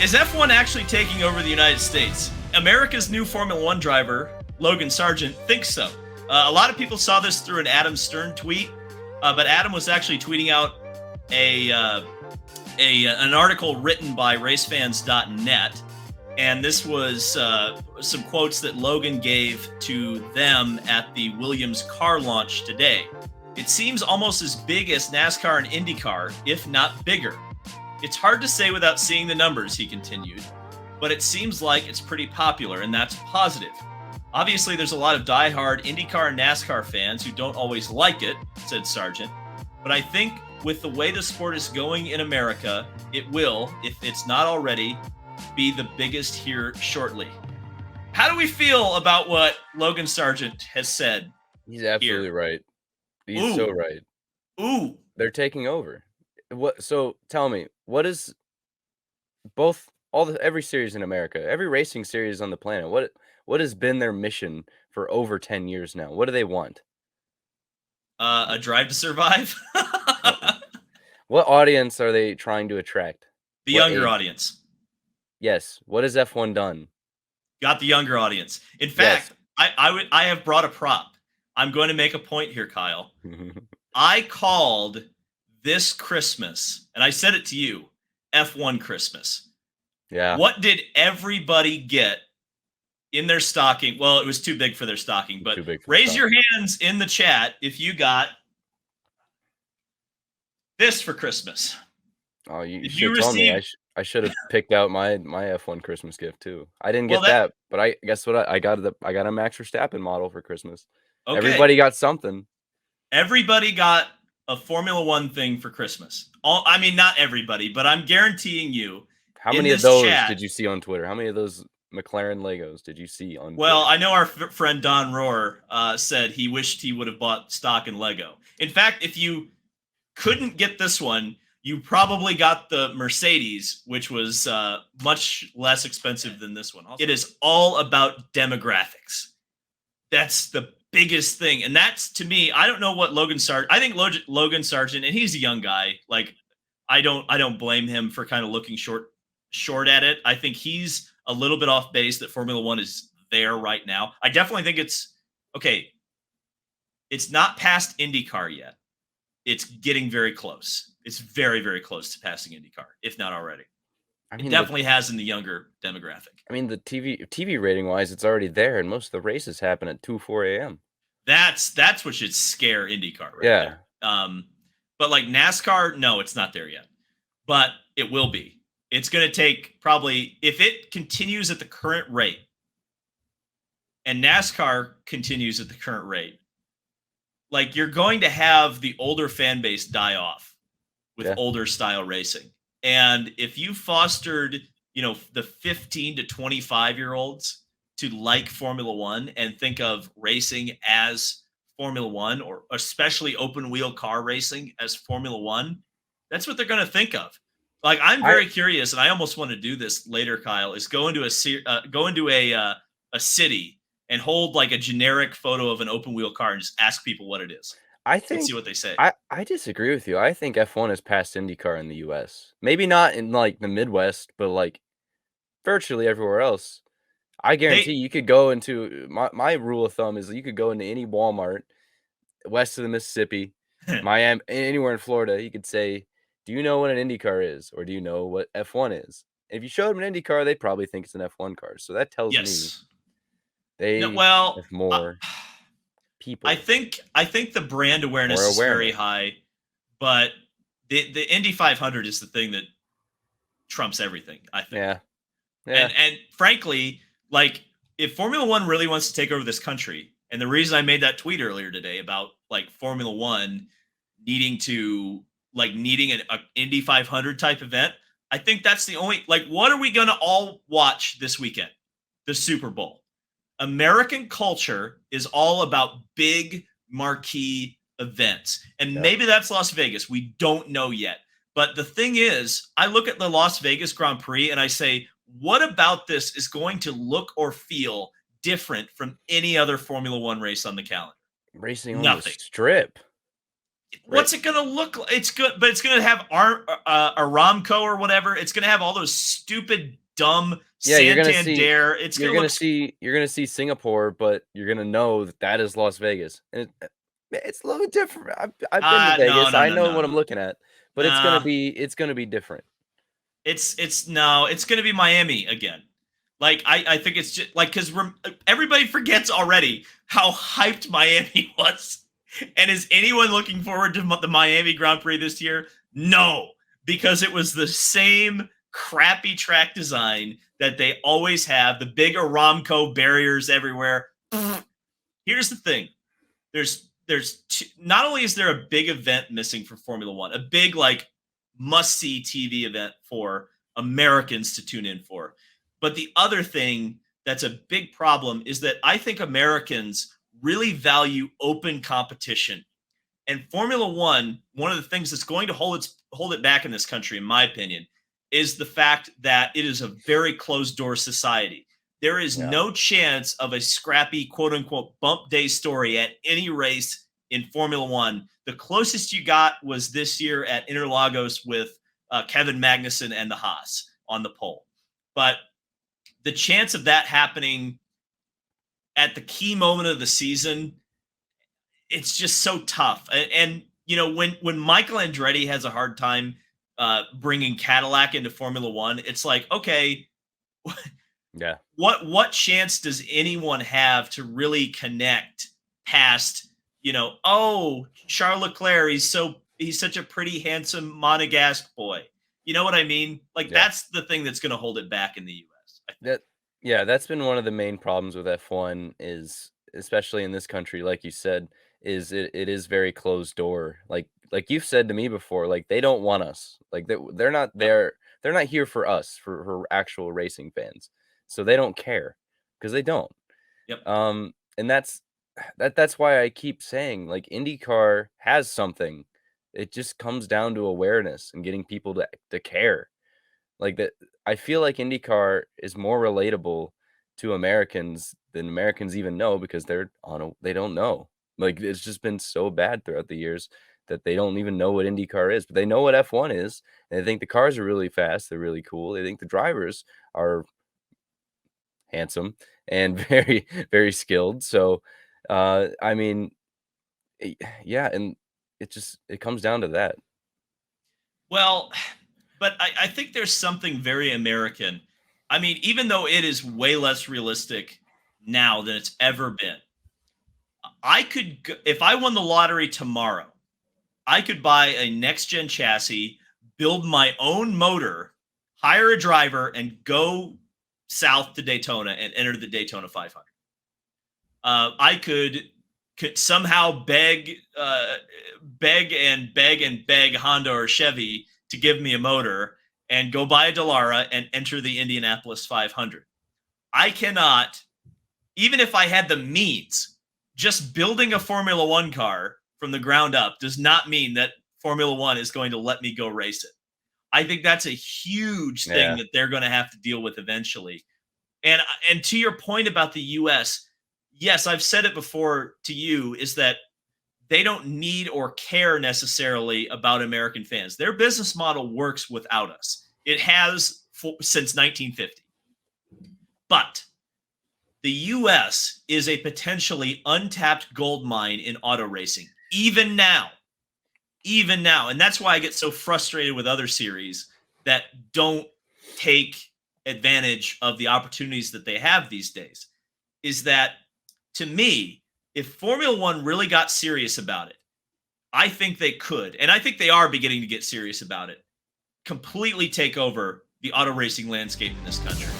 Is F1 actually taking over the United States? America's new Formula One driver, Logan Sargeant, thinks so. A lot of people saw this through an Adam Stern tweet, but Adam was actually tweeting out an article written by racefans.net, and this was some quotes that Logan gave to them at the Williams car launch today. It seems almost as big as NASCAR and IndyCar, if not bigger. It's hard to say without seeing the numbers, he continued, but it seems like it's pretty popular, and that's positive. Obviously, there's a lot of diehard IndyCar and NASCAR fans who don't always like it, said Sargeant, but I think with the way the sport is going in America, it will, if it's not already, be the biggest here shortly. How do we feel about what Logan Sargeant has said? He's absolutely right. He's so right. Ooh. They're taking over. What? So tell me, what is every series in America, every racing series on the planet? What has been their mission for over 10 years now? What do they want? A drive to survive. What audience are they trying to attract? The younger audience. Yes. What has F1 done? Got the younger audience. In fact, yes. I have brought a prop. I'm going to make a point here, Kyle. I called this Christmas, and I said it to you, F1 Christmas. Yeah. What did everybody get in their stocking? Well, it was too big for their stocking, but raise your hands in the chat if you got this for Christmas. Oh, you should tell me. I should have picked out my F1 Christmas gift too. I didn't get that, but I guess what I got a Max Verstappen model for Christmas. Okay. Everybody got something. Everybody got a Formula One thing for Christmas. I mean, not everybody, but I'm guaranteeing you. How many of those did you see on Twitter? How many of those McLaren Legos did you see on Twitter? Well, I know our friend Don Rohr said he wished he would have bought stock in Lego. In fact, if you couldn't get this one, you probably got the Mercedes, which was much less expensive than this one. It is all about demographics. That's the biggest thing. And that's, to me, I don't know what Logan Sargeant, I think Logan Sargeant, and he's a young guy. Like, I don't blame him for kind of looking short at it. I think he's a little bit off base that Formula One is there right now. I definitely think it's not past IndyCar yet. It's getting very close. It's very, very close to passing IndyCar, if not already. I mean, it definitely has in the younger demographic. I mean, the TV rating wise, it's already there, and most of the races happen at 4 a.m. That's what should scare IndyCar, right? Yeah. There. But like NASCAR, no, it's not there yet. But it will be. It's going to take probably, if it continues at the current rate, and NASCAR continues at the current rate, like you're going to have the older fan base die off with older style racing. And if you fostered, the 15 to 25-year-olds to like Formula One and think of racing as Formula One, or especially open wheel car racing as Formula One, that's what they're going to think of. Like, I'm very curious, and I almost want to do this later, Kyle, is go into a city and hold like a generic photo of an open wheel car and just ask people what it is. Let's see what they say. I disagree with you. I think F1 has passed IndyCar in the U.S. Maybe not in like the Midwest, but like virtually everywhere else. I guarantee you could go into my rule of thumb is you could go into any Walmart west of the Mississippi, Miami, anywhere in Florida. You could say, "Do you know what an IndyCar is, or do you know what F1 is?" If you showed them an IndyCar, they'd probably think it's an F1 car. So that tells me they have more people. I think the brand awareness is very high, but the Indy 500 is the thing that trumps everything, I think. Yeah. And frankly, like, if Formula One really wants to take over this country, and the reason I made that tweet earlier today about like Formula One needing an Indy 500 type event, I think that's the only, like, what are we going to all watch this weekend? The Super Bowl. American culture is all about big marquee events. And maybe that's Las Vegas. We don't know yet. But the thing is, I look at the Las Vegas Grand Prix and I say, what about this is going to look or feel different from any other Formula One race on the calendar? Racing on the strip. right? What's it gonna look like? It's good, but it's gonna have Aramco or whatever. It's gonna have all those stupid, dumb Yeah, Santander. It's you're gonna gonna look. see you're gonna see Singapore, but you're gonna know that that is Las Vegas, and it's a little bit different. I've been to No, Vegas. no, I no, know no, what no. I'm looking at, but Nah, it's gonna be different. it's no. It's gonna be Miami again. Like I think it's just like because everybody forgets already how hyped Miami was. And is anyone looking forward to the Miami Grand Prix this year? No, because it was the same crappy track design that they always have, the big Aramco barriers everywhere. Here's the thing. Not only is there a big event missing for Formula 1, a big like must-see TV event for Americans to tune in for, but the other thing that's a big problem is that I think Americans really value open competition. And Formula one of the things that's going to hold it back in this country, in my opinion, is the fact that it is a very closed door society. There is Yeah, no chance of a scrappy quote unquote bump day story at any race in Formula One. The closest you got was this year at Interlagos with Kevin Magnussen and the Haas on the pole. But the chance of that happening at the key moment of the season, it's just so tough. And you know, when Michael Andretti has a hard time bringing Cadillac into Formula One, it's like, okay, yeah, what chance does anyone have to really connect past, you know, oh, Charles Leclerc, he's such a pretty handsome Monegasque boy. You know what I mean? Like yeah. that's the thing that's going to hold it back in the US, I think. That yeah, that's been one of the main problems with F1 is especially in this country, like you said, is it is very closed door. Like you've said to me before, like they don't want us. Like they're not Yep. there. They're not here for us, for actual racing fans. So they don't care because they don't. Yep. And that's why I keep saying like IndyCar has something. It just comes down to awareness and getting people to care. Like that I feel like IndyCar is more relatable to Americans than Americans even know because they don't know. Like it's just been so bad throughout the years that they don't even know what IndyCar is, but they know what F1 is. And they think the cars are really fast, they're really cool. They think the drivers are handsome and very skilled. So I mean, yeah, and it comes down to that. Well, but I think there's something very American. I mean, even though it is way less realistic now than it's ever been, if I won the lottery tomorrow, I could buy a next gen chassis, build my own motor, hire a driver, and go south to Daytona and enter the Daytona 500. I could somehow beg Honda or Chevy to give me a motor and go buy a Dallara and enter the Indianapolis 500. I cannot, even if I had the means, just building a Formula One car from the ground up does not mean that Formula One is going to let me go race it. I think that's a huge thing Yeah. that they're going to have to deal with eventually. And to your point about the US, yes, I've said it before to you, is that they don't need or care necessarily about American fans. Their business model works without us. It has since 1950. But the US is a potentially untapped gold mine in auto racing, even now. Even now. And that's why I get so frustrated with other series that don't take advantage of the opportunities that they have these days. Is that, to me, if Formula One really got serious about it, I think they could, and I think they are beginning to get serious about it, completely take over the auto racing landscape in this country.